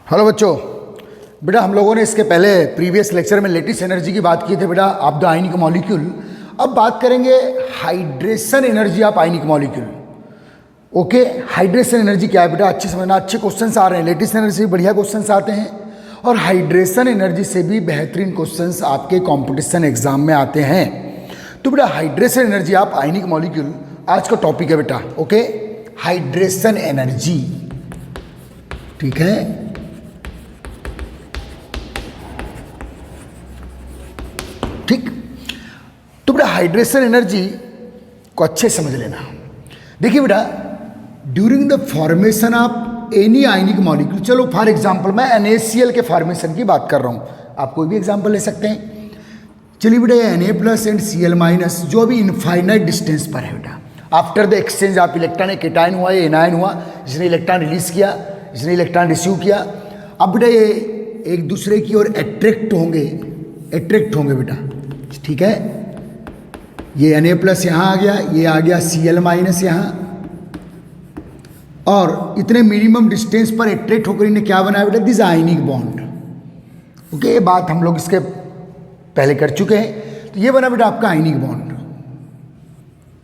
Hello बच्चों। बेटा हम लोगों ने इसके पहले प्रीवियस लेक्चर में लेटिस एनर्जी की बात की थी बेटा ऑफ द आयनिक मॉलिक्यूल। अब बात करेंगे hydration energy of ionic molecule. Okay, hydration energy क्या है बेटा, अच्छे समझना। अच्छे क्वेश्चंस आ रहे हैं, लेटिस एनर्जी से बढ़िया क्वेश्चंस आते हैं और हाइड्रेशन एनर्जी से भी बेहतरीन क्वेश्चंस आपके कॉम्पिटिशन एग्जाम में आते हैं। तो बेटा hydration energy of ionic molecule आज का टॉपिक है बेटा। ओके, हाइड्रेशन एनर्जी, ठीक है। ठीक, तो बेटा हाइड्रेशन एनर्जी को अच्छे समझ लेना। देखिए बेटा, during the formation of any ionic molecule, चलो फॉर एग्जांपल मैं NaCl के फॉर्मेशन की बात कर रहा हूं, आप कोई भी एग्जांपल ले सकते हैं। चलिए बेटा ये Na+ एंड Cl- जो अभी इनफाइनाइट डिस्टेंस पर है बेटा, after the exchange of electron, एक केटायन हुआ, ये एनायन हुआ, इसने इलेक्ट्रॉन रिलीज किया, इसने इलेक्ट्रॉन रिसीव किया। अब बेटा ये एक दूसरे की ओर अट्रैक्ट होंगे बेटा, ठीक है। ये Na+ यहाँ आ गया, ये आ गया Cl- यहाँ, और इतने मिनिमम डिस्टेंस पर अट्रैक्ट होकर इन्हें क्या बनाया बेटा, दिस आयनिक बॉन्ड। ओके, ये बात हम लोग इसके पहले कर चुके हैं। तो ये बना बेटा आपका आयनिक बॉन्ड,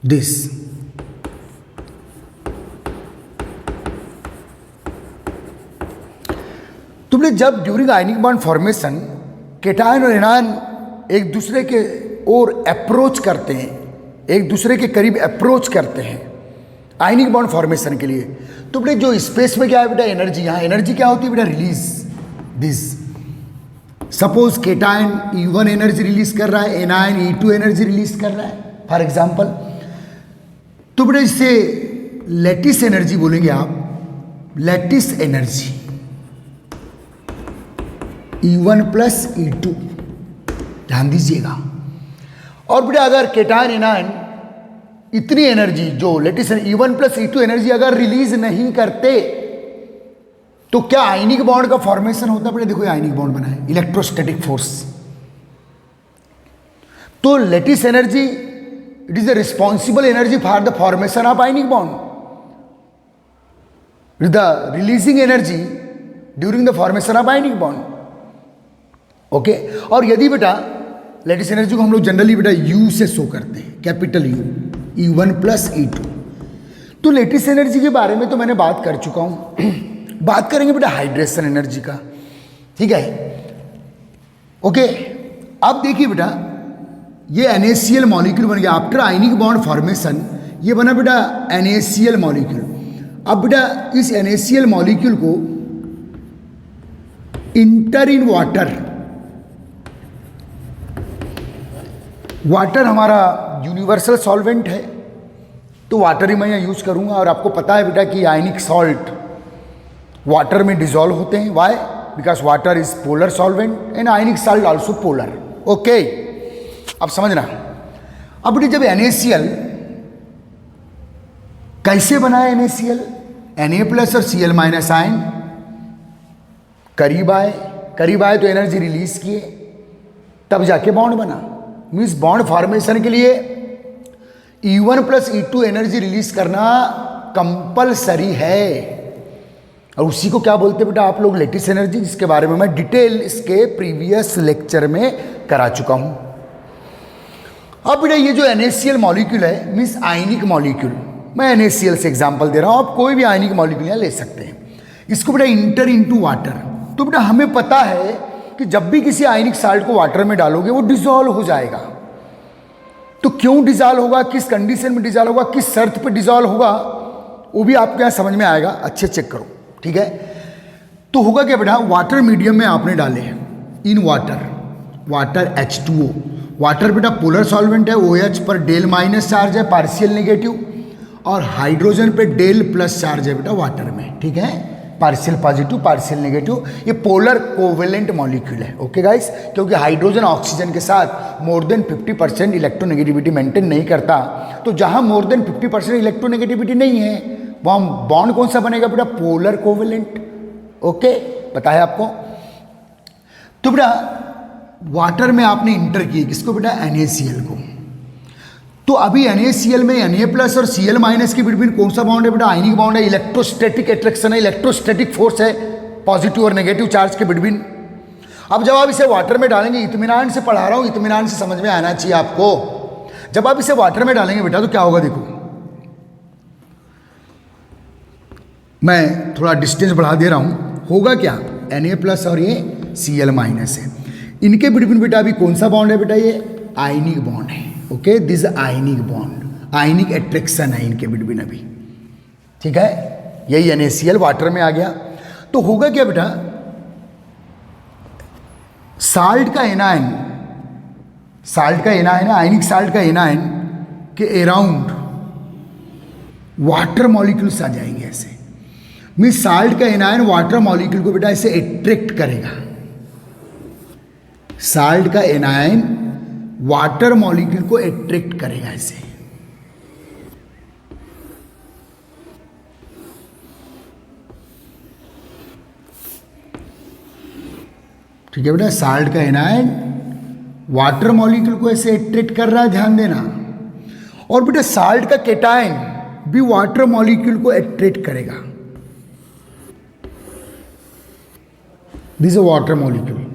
दिस। तो बेटा जब during ionic bond formation cation और एनायन एक दूसरे के ओर अप्रोच करते हैं, एक दूसरे के करीब अप्रोच करते हैं आयनिक बॉन्ड फॉर्मेशन के लिए, तो बेटा जो स्पेस में क्या है बेटा, एनर्जी। यहाँ एनर्जी क्या होती है बेटा, release, this. Suppose cation E1 energy release कर रहा है, एनायन E2 एनर्जी रिलीज कर रहा है फॉर एग्जाम्पल। तो बेटा इससे लैटिस एनर्जी बोलेंगे आप, लैटिस एनर्जी E1 + E2, ध्यान दीजिएगा। और बेटा अगर केटायन एनायन इतनी एनर्जी जो लेटिस E1 + E2 एनर्जी अगर रिलीज नहीं करते तो क्या आयनिक बॉन्ड का फॉर्मेशन होता? बेटा देखो आयनिक बॉन्ड बना है, इलेक्ट्रोस्टैटिक फोर्स। तो lattice energy it is the responsible energy for the formation of ionic bond, the releasing energy during the formation of ionic bond. Okay, और यदि बेटा लेटिस एनर्जी को हम लोग जनरली बेटा U से शो करते हैं, कैपिटल U, E1 + E2। तो लेटिस एनर्जी के बारे में तो मैंने बात कर चुका हूं। बात करेंगे बेटा हाइड्रेशन एनर्जी का, ठीक है। ओके, अब देखिए बेटा ये NaCl मॉलिक्यूल बन गया आफ्टर आयनिक बॉन्ड फॉर्मेशन, ये बना बेटा NaCl मॉलिक्यूल। अब बेटा इस NaCl मॉलिक्यूल को इंटर इन वाटर, वाटर हमारा यूनिवर्सल सॉल्वेंट है, तो वाटर ही मैं यहाँ यूज करूँगा। और आपको पता है बेटा कि आयनिक सॉल्ट वाटर में डिजॉल्व होते हैं, why, because water is polar solvent and ionic salt also polar. Okay, अब समझना। अब बेटा जब NaCl कैसे बना है, NaCl Na+ और Cl- आयन करीब आए तो एनर्जी रिलीज किए, तब जाके बॉन्ड बना। मीन्स बॉन्ड फॉर्मेशन के लिए E1 + E2 एनर्जी रिलीज करना कंपलसरी है, और उसी को क्या बोलते हैं बेटा आप लोग, लेटिस एनर्जी, जिसके बारे में मैं डिटेल इसके प्रीवियस लेक्चर में करा चुका हूं। अब बेटा ये जो NaCl मॉलिक्यूल है, मीन्स आयनिक मॉलिक्यूल, मैं NaCl से एग्जांपल दे रहा हूं, आप कोई भी आयनिक मॉलिक्यूल यहाँ ले सकते हैं। इसको बेटा इंटर इनटू वाटर, तो बेटा हमें पता है कि जब भी किसी आयनिक साल्ट को वाटर में डालोगे वो डिसॉल्व हो जाएगा। तो क्यों डिसॉल्व होगा, किस कंडीशन में डिसॉल्व होगा, किस शर्त पे डिसॉल्व होगा, वो भी आपको यहाँ समझ में आएगा, अच्छे चेक करो, ठीक है। तो होगा क्या बेटा, वाटर मीडियम में आपने डाले, इन वाटर H2O, वाटर बेटा पोलर सॉल्वेंट है, OH पर Δ- चार्ज है, पार्शियल नेगेटिव, और हाइड्रोजन पे Δ+ चार्ज है बेटा वाटर में, ठीक है, पार्शियल पॉजिटिव पार्शियल नेगेटिव। ये पोलर कोवेलेंट मॉलिक्यूल है। ओके गाइस, क्योंकि हाइड्रोजन ऑक्सीजन के साथ मोर देन 50% इलेक्ट्रोनेगेटिविटी मेंटेन नहीं करता, तो जहां मोर देन 50% इलेक्ट्रोनेगेटिविटी नहीं है वहां बॉन्ड कौन सा बनेगा बेटा, पोलर कोवेलेंट। ओके, पता है आपको। तो बेटा वाटर में आपने इंटर किए किसको बेटा, NaCl को। तो अभी NaCl में Na+ और Cl- के बिटवीन कौन सा बॉन्ड है बेटा, आयनिक बॉन्ड है, इलेक्ट्रोस्टैटिक अट्रैक्शन है, इलेक्ट्रोस्टैटिक फोर्स है, पॉजिटिव और नेगेटिव चार्ज के बिटवीन। अब जब आप इसे वाटर में डालेंगे, इत्मीनान से पढ़ा रहा हूं, इत्मीनान से समझ में आना चाहिए आपको। जब आप इसे वाटर में डालेंगे बेटा तो क्या होगा, देखो मैं थोड़ा डिस्टेंस बढ़ा दे रहा हूं, होगा क्या, Na+ और ये Cl- है, इनके बिटवीन बेटा अभी कौन सा बॉन्ड है बेटा, ये आयनिक बॉन्ड है। Okay, this ionic bond, ionic attraction है इनके बिटवीन अभी, ठीक है। यही NaCl वाटर में आ गया तो होगा क्या बेटा, साल्ट का एनायन, साल्ट का एनायन है, आयनिक साल्ट का एनायन के अराउंड वाटर मॉलिक्यूल्स आ जाएंगे ऐसे। मीन साल्ट का एनायन वाटर मॉलिक्यूल को बेटा ऐसे अट्रैक्ट करेगा, साल्ट का एनायन वाटर मॉलिक्यूल को अट्रैक्ट करेगा ऐसे। ठीक है बेटा, साल्ट का एनायन वाटर मॉलिक्यूल को ऐसे अट्रैक्ट कर रहा है, ध्यान देना। और बेटा साल्ट का केटायन भी वाटर मॉलिक्यूल को अट्रैक्ट करेगा, this is water molecule.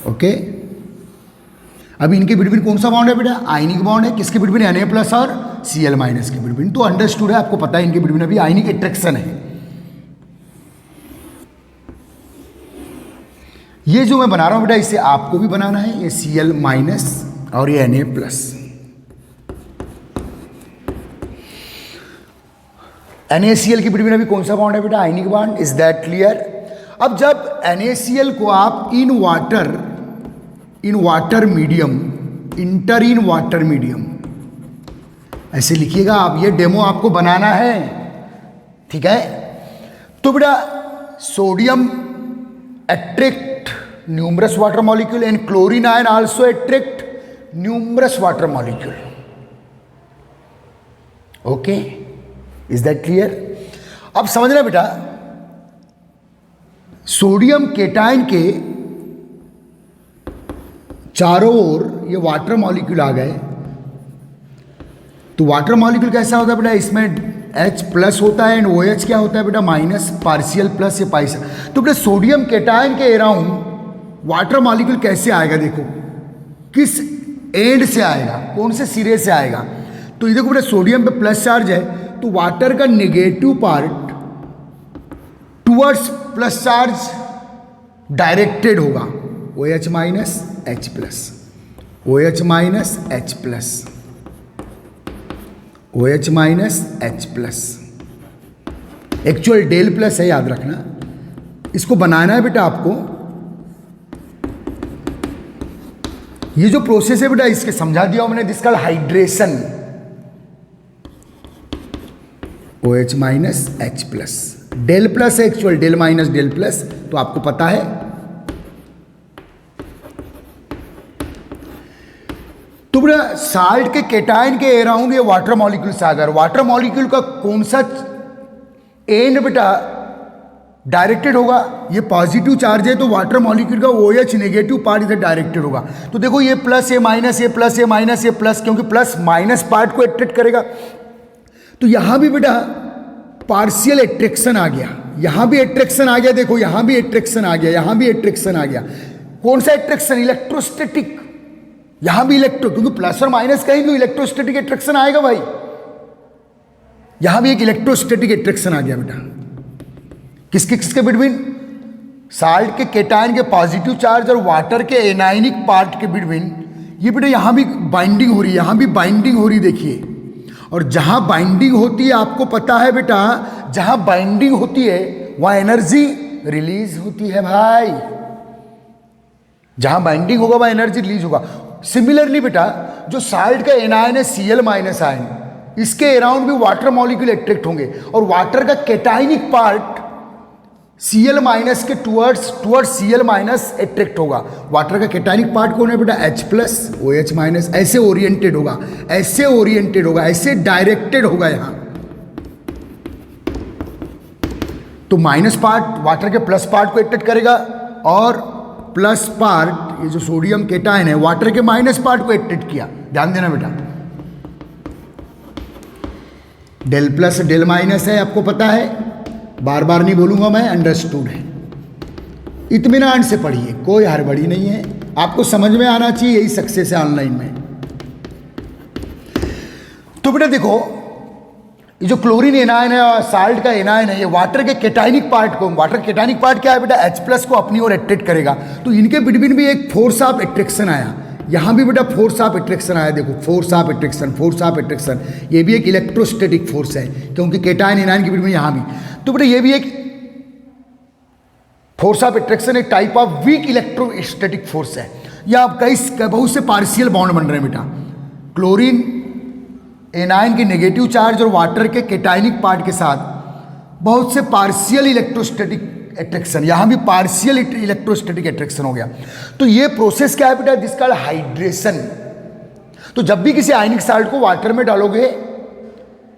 Okay, अब इनके बिटवीन कौन सा बॉन्ड है बेटा, आयनिक बॉन्ड है, किसके बिटवीन, Na+ और Cl- के बिटवीन। तो अंडरस्टूड है, आपको पता है इनके बिटवीन अभी आयनिक अट्रैक्शन है। ये जो मैं बना रहा हूं बेटा, इसे आपको भी बनाना है, ये Cl- और ये Na+। NaCl के बिटवीन अभी कौन सा बॉन्ड है बेटा, ionic bond, is that clear. अब जब NaCl को आप in water medium, inter in water medium ऐसे लिखिएगा आप, ये डेमो आपको बनाना है, ठीक है। तो बेटा sodium attract numerous water molecule and chlorine ion also attract numerous water molecule. Okay, is that clear. अब समझना बेटा, सोडियम केटायन के चारों ओर ये वाटर मॉलिक्यूल आ गए, तो वाटर मॉलिक्यूल कैसा होता है बेटा, इसमें H+ होता है एंड OH क्या होता है बेटा, माइनस, पार्शियल प्लस या पाइस। तो बेटा सोडियम केटायन के अराउंड वाटर मॉलिक्यूल कैसे आएगा, देखो किस एंड से आएगा, कौन से सिरे से आएगा। तो ये देखो बेटा सोडियम पे प्लस चार्ज है, तो वाटर का negative part towards plus charge directed होगा, OH- H+, OH- H+, OH- H+, actual del plus है, याद रखना। इसको बनाना है बेटा आपको, ये जो प्रोसेस है बेटा इसके समझा दिया हूं मैंने, this called hydration. OH- H+, del plus है actual, del minus del plus, तो आपको पता है। तो बेटा साल्ट के केटायन के अराउंड ये वाटर मॉलिक्यूल से अगर वाटर मॉलिक्यूल का कौन सा एंड बेटा डायरेक्टेड होगा, ये पॉजिटिव चार्ज है तो वाटर मॉलिक्यूल का OH नेगेटिव पार्ट इधर डायरेक्टेड होगा। तो देखो ये प्लस, ये माइनस, ये प्लस, ये माइनस, ये प्लस, क्योंकि प्लस माइनस पार्ट को अट्रैक्ट करेगा। तो यहां भी बेटा पार्शियल अट्रैक्शन आ गया, यहां भी अट्रैक्शन आ गया, देखो यहां भी अट्रैक्शन आ गया, यहां भी अट्रैक्शन आ गया। कौन सा अट्रैक्शन, इलेक्ट्रोस्टैटिक, यहां भी इलेक्ट्रो, क्योंकि प्लस और माइनस कहीं तो इलेक्ट्रोस्टैटिक अट्रैक्शन आएगा भाई, यहां भी एक इलेक्ट्रोस्टैटिक अट्रैक्शन आ गया बेटा। किसके किसके बिटवीन, साल्ट के केटायन के पॉजिटिव चार्ज और वाटर के एनायनिक पार्ट के बिटवीन। ये बेटा यहां भी बाइंडिंग हो रही है, यहां भी बाइंडिंग हो रही, देखिए। और जहां बाइंडिंग होती है आपको पता है बेटा, जहां बाइंडिंग होती है वहां एनर्जी रिलीज होती है भाई, जहां बाइंडिंग होगा वहां एनर्जी रिलीज होगा। सिमिलरली बेटा जो साल्ट का एनायन है Cl- आयन, इसके अराउंड भी वाटर मॉलिक्यूल अट्रैक्ट होंगे, और वाटर का केटाइनिक पार्ट Cl- के टुवर्ड्स Cl- अट्रैक्ट होगा। वाटर का केटाइनिक पार्ट कौन है बेटा, H+, OH-, ऐसे ओरिएंटेड होगा, ऐसे ओरिएंटेड होगा, ऐसे डायरेक्टेड होगा यहां। तो माइनस पार्ट वाटर के प्लस पार्ट को अट्रैक्ट करेगा, और प्लस पार्ट ये जो सोडियम केटायन है वाटर के माइनस पार्ट को अट्रैक्ट किया। ध्यान देना बेटा, डेल प्लस डेल माइनस है, आपको पता है, बार बार नहीं बोलूंगा मैं, अंडरस्टूड है। इत्मीनान से पढ़िए, कोई हड़बड़ी नहीं है, आपको समझ में आना चाहिए, यही सक्सेस है ऑनलाइन में। तो बेटा देखो, ये जो क्लोरीन एनायन है और साल्ट का एनायन है, ये वाटर के केटाइनिक पार्ट को, वाटर केटाइनिक पार्ट क्या है बेटा, H+ को अपनी ओर अट्रैक्ट करेगा। तो इनके बिटवीन भी एक फोर्स ऑफ अट्रैक्शन आया, यहां भी बेटा फोर्स ऑफ अट्रैक्शन आया, देखो force of attraction, force of attraction, ये भी एक इलेक्ट्रोस्टैटिक फोर्स है, क्योंकि केटाइन एनायन के बिटवीन यहां भी। तो बेटा ये भी एक फोर्स ऑफ अट्रैक्शन, एक type of weak electrostatic force है। या आप कई बहुत से पार्शियल बॉन्ड बन रहे हैं बेटा, क्लोरीन एनायन की नेगेटिव चार्ज और वाटर के केटाइनिक पार्ट के साथ बहुत से पार्शियल इलेक्ट्रोस्टैटिक अट्रैक्शन, यहां भी पार्शियल इलेक्ट्रोस्टैटिक अट्रैक्शन हो गया। तो ये प्रोसेस क्या है बेटा, जिसका हाइड्रेशन। तो जब भी किसी आयनिक साल्ट को वाटर में डालोगे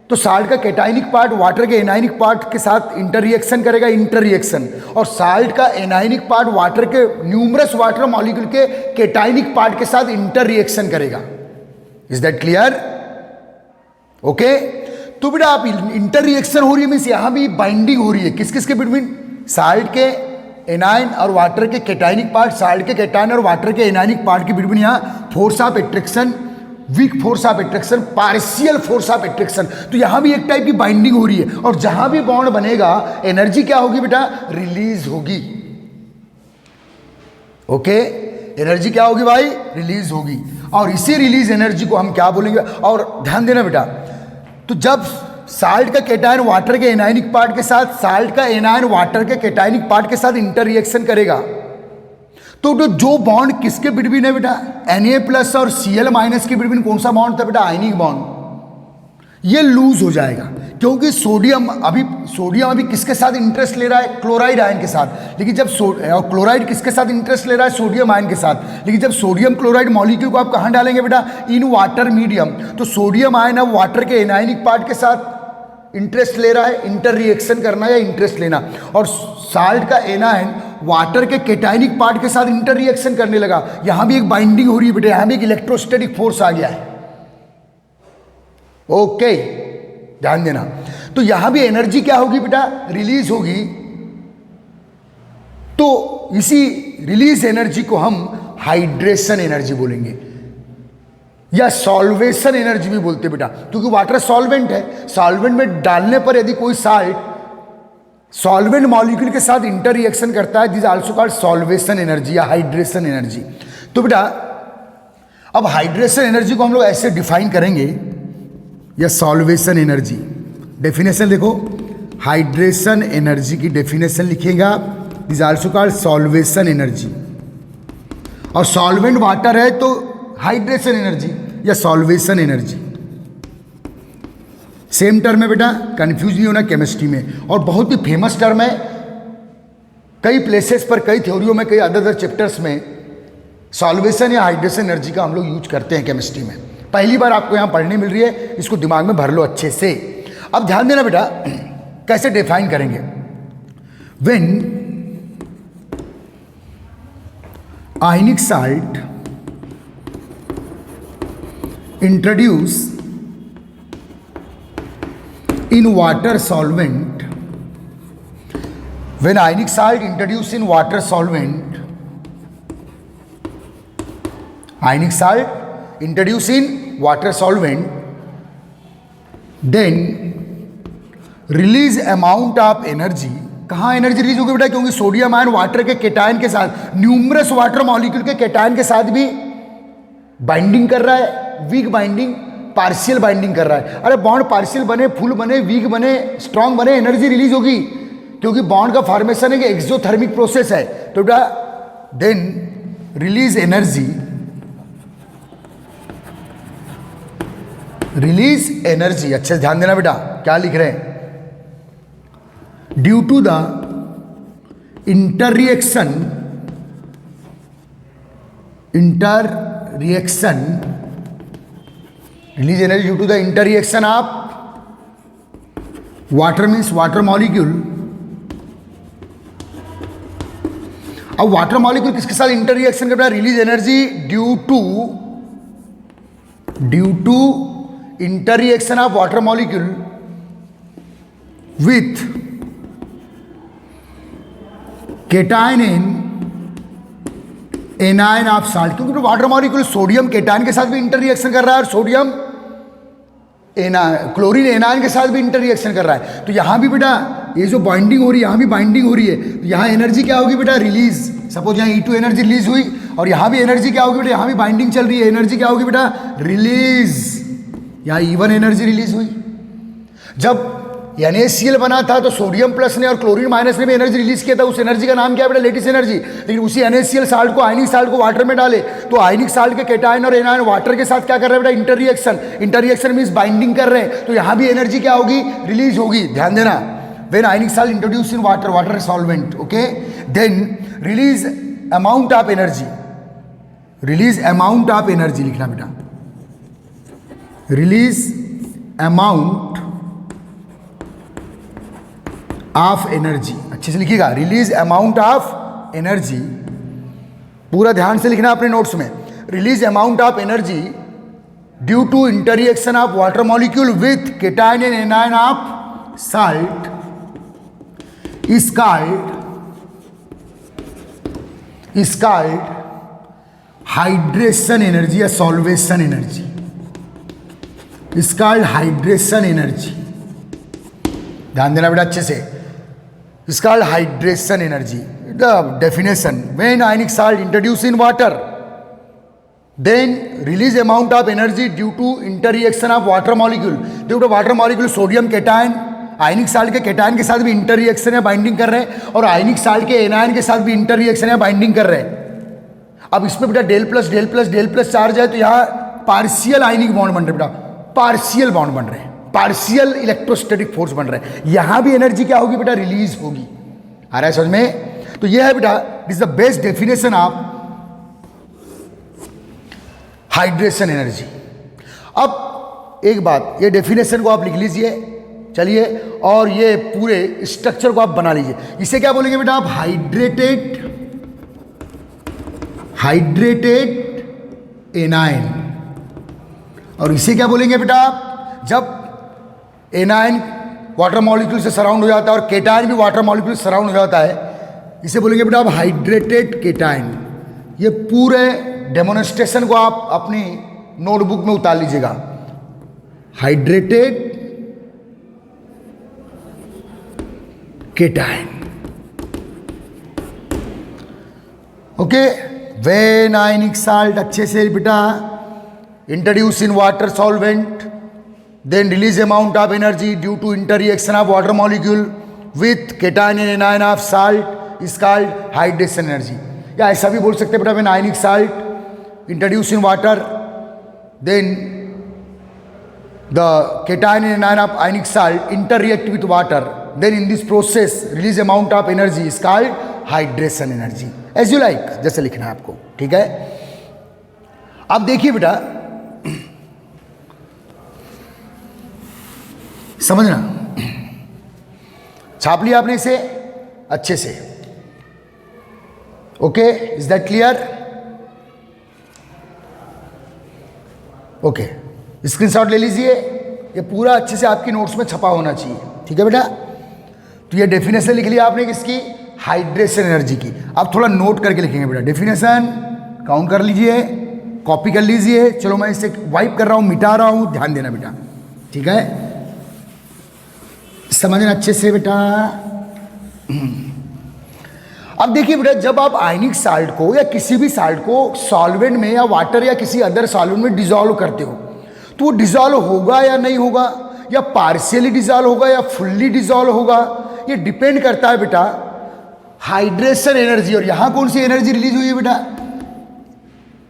तो साल्ट का केटाइनिक पार्ट वाटर के एनायनिक पार्ट के साथ इंटर रिएक्शन करेगा, इंटर रिएक्शन, और साल्ट का एनायनिक पार्ट वाटर के न्यूमरस वाटर मॉलिक्यूल के केटाइनिक पार्ट के साथ इंटर रिएक्शन करेगा। Is that clear? ओके। तो बेटा आप इंटर रिएक्शन हो रही है मीन्स यहां भी बाइंडिंग हो रही है, किस किस के बिटवीन, साल्ट के एनायन और वाटर के केटाइनिक पार्ट, साल्ट के केटायन और वाटर के एनायनिक पार्ट के बिटवीन यहां force of attraction, weak force of attraction, partial force of attraction. तो यहां भी एक टाइप की बाइंडिंग हो रही है, और जहां भी बॉन्ड बनेगा एनर्जी क्या होगी बेटा, रिलीज होगी। ओके, एनर्जी क्या होगी भाई, रिलीज होगी। और इसी रिलीज एनर्जी को हम क्या बोलेंगे, और ध्यान देना बेटा, तो जब साल्ट का केटायन वाटर के एनायनिक पार्ट के साथ, साल्ट का एनायन वाटर के केटायनिक पार्ट के साथ इंटर रिएक्शन करेगा, तो जो बॉन्ड किसके बिटवीन है बेटा, Na+ और Cl- के बिटवीन कौन सा बॉन्ड था बेटा, आयनिक बॉन्ड, ये लूज हो जाएगा, क्योंकि सोडियम अभी किसके साथ इंटरेस्ट ले रहा है, क्लोराइड आयन के साथ। लेकिन जब और क्लोराइड किसके साथ इंटरेस्ट ले रहा है, सोडियम आयन के साथ। लेकिन जब सोडियम क्लोराइड मॉलिक्यूल को आप कहाँ डालेंगे बेटा, इन वाटर मीडियम, तो सोडियम आयन अब वाटर के एनायनिक पार्ट के साथ इंटरेस्ट ले रहा है, इंटर रिएक्शन करना या इंटरेस्ट लेना, और साल्ट का एनायन वाटर के केटाइनिक पार्ट के साथ इंटर रिएक्शन करने लगा। यहां भी एक बाइंडिंग हो रही है बेटा, यहां भी एक इलेक्ट्रोस्टैटिक फोर्स आ गया है। ओके, ध्यान देना। तो यहां भी एनर्जी क्या होगी बेटा, रिलीज होगी। तो इसी रिलीज एनर्जी को हम हाइड्रेशन एनर्जी बोलेंगे, या सॉल्वेशन एनर्जी भी बोलते हैं बेटा, क्योंकि वाटर सॉल्वेंट है, सॉल्वेंट में डालने पर यदि कोई साल्ट सॉल्वेंट मॉलिक्यूल के साथ इंटर रिएक्शन करता है, this also called solvation energy या हाइड्रेशन एनर्जी। तो बेटा अब हाइड्रेशन एनर्जी को हम लोग ऐसे डिफाइन करेंगे, या सॉल्वेशन एनर्जी, डेफिनेशन देखो, हाइड्रेशन एनर्जी की डेफिनेशन लिखिएगा, this also called solvation energy. और सॉल्वेंट वाटर है तो हाइड्रेशन एनर्जी या सॉल्वेशन एनर्जी, सेम टर्म है बेटा, कंफ्यूज नहीं होना केमिस्ट्री में, और बहुत ही फेमस टर्म है, कई प्लेसेस पर, कई थ्योरियों में, कई अदर चैप्टर्स में सॉल्वेशन या हाइड्रेशन एनर्जी का हम लोग यूज करते हैं केमिस्ट्री में। पहली बार आपको यहां पढ़ने मिल रही है, इसको दिमाग में भर लो अच्छे से। अब ध्यान देना बेटा, कैसे डिफाइन करेंगे, when ionic salt introduce in water solvent, when ionic salt introduced in water solvent, ionic salt introduced in water solvent, then release amount of energy, कहाँ एनर्जी रिलीज होगी बेटा, क्योंकि सोडियम आयन वाटर के cation के साथ, numerous water molecule के cation के साथ भी बाइंडिंग कर रहा है, वीक बाइंडिंग, पार्शियल बाइंडिंग कर रहा है। अरे बॉन्ड पार्शियल बने, फुल बने, वीक बने, स्ट्रांग बने, एनर्जी रिलीज होगी, क्योंकि बॉन्ड का फॉर्मेशन है कि एक्सोथर्मिक प्रोसेस है। तो बेटा then release energy, release energy, अच्छे से ध्यान देना बेटा क्या लिख रहे हैं, due to the inter reaction release energy due to the inter reaction of water, means water molecule. अब वाटर मॉलिक्यूल किसके साथ इंटर रिएक्शन कर रहा है, release energy due to inter reaction of water molecule with cation in anion of salt, क्योंकि water molecule sodium cation के साथ भी इंटर रिएक्शन कर रहा है और सोडियम क्लोरीन एनायन के साथ भी इंटर रिएक्शन कर रहा है। तो यहां भी बेटा ये जो बाइंडिंग हो रही है, यहां भी बाइंडिंग हो रही है, तो यहां एनर्जी क्या होगी बेटा, रिलीज। सपोज यहां E2 एनर्जी रिलीज हुई और यहां भी एनर्जी क्या होगी बेटा, यहां भी बाइंडिंग चल रही है, एनर्जी क्या होगी बेटा, रिलीज। यहां E1 एनर्जी रिलीज हुई। जब NaCl बना था तो सोडियम प्लस ने और क्लोरीन माइनस ने भी एनर्जी रिलीज किया था। उस एनर्जी का नाम क्या है बेटा, लेटिस एनर्जी। लेकिन उसी NaCl साल्ट को, आयनिक साल्ट को वाटर में डाले तो आयनिक साल्ट के केटायन और एनायन वाटर के साथ क्या कर रहे हैं बेटा, inter reaction. Inter reaction means binding कर रहे हैं, तो यहां भी एनर्जी क्या होगी, रिलीज होगी। ध्यान देना, when ionic salt introduce in water, water solvent, okay, then release amount of energy, release amount of energy लिखना बेटा, रिलीज अमाउंट ऑफ एनर्जी, अच्छे से लिखिएगा, रिलीज अमाउंट ऑफ एनर्जी, पूरा ध्यान से लिखना अपने नोट्स में। Release amount of energy due to interreaction of water molecule with cation and anion of salt is called hydration energy या solvation energy, is called hydration energy. ध्यान देना बेटा अच्छे से, is called hydration energy. The definition, when ionic salt introduce in water then release amount of energy due to inter reaction of water molecule. देखो water molecule sodium cation ionic salt के cation के साथ भी inter reaction या binding कर रहे हैं और आयनिक साल्ट के एनायन के साथ भी इंटर रिएक्शन या बाइंडिंग कर रहे हैं। अब इसमें बेटा del plus del plus del plus charge है, तो यहाँ पार्शियल आयनिक बॉन्ड बन रहे बेटा, पार्शियल बॉन्ड बन रहे हैं, पार्शियल इलेक्ट्रोस्टैटिक फोर्स बन रहे हैं। यहां भी एनर्जी क्या होगी बेटा, रिलीज होगी। आ रहा है समझ में? तो यह है बेटा, this is the best definition of hydration energy. अब एक बात, ये डेफिनेशन को आप लिख लीजिए, चलिए, और ये पूरे स्ट्रक्चर को आप बना लीजिए। इसे क्या बोलेंगे बेटा आप, हाइड्रेटेड एनायन। और इसे क्या बोलेंगे बेटा आप, जब एनायन वाटर मॉलिक्यूल से सराउंड हो जाता है और केटायन भी वाटर मॉलिक्यूल से सराउंड हो जाता है, इसे बोलेंगे बेटा आप हाइड्रेटेड केटायन। ये पूरे डेमोन्स्ट्रेशन को आप अपनी नोटबुक में उतार लीजिएगा, hydrated cation, okay. When ionic salt, अच्छे से बेटा, introduce in water solvent then release amount of energy due to interreaction of water molecule with cation and anion of salt is called hydration energy। या ऐसा भी बोल सकते हैं बेटा, when ionic salt introduced in water then the cation and anion of ionic salt interreact with water, then in this process release amount of energy is called hydration energy, as you like, जैसे लिखना है आपको, ठीक है। अब देखिए बेटा, समझना, छाप लिया आपने इसे अच्छे से, okay, is that clear? Okay, screenshot ले लीजिए, ये पूरा अच्छे से आपकी नोट्स में छपा होना चाहिए, ठीक है बेटा। तो ये डेफिनेशन लिख लिया आपने किसकी, हाइड्रेशन एनर्जी की। अब थोड़ा नोट करके लिखेंगे बेटा, डेफिनेशन काउंट कर लीजिए, कॉपी कर लीजिए। चलो मैं इसे वाइप कर रहा हूं, मिटा रहा हूं, ध्यान देना बेटा, ठीक है, समझना अच्छे से बेटा। अब देखिए बेटा, जब आप आयनिक साल्ट को या किसी भी साल्ट को सॉल्वेंट में या वाटर या किसी अदर सॉल्वेंट में डिसॉल्व करते हो, तो वो डिसॉल्व होगा या नहीं होगा, या पार्शियली डिसॉल्व होगा या फुल्ली डिसॉल्व होगा, ये डिपेंड करता है बेटा हाइड्रेशन एनर्जी। और यहां कौन सी एनर्जी रिलीज हुई है बेटा,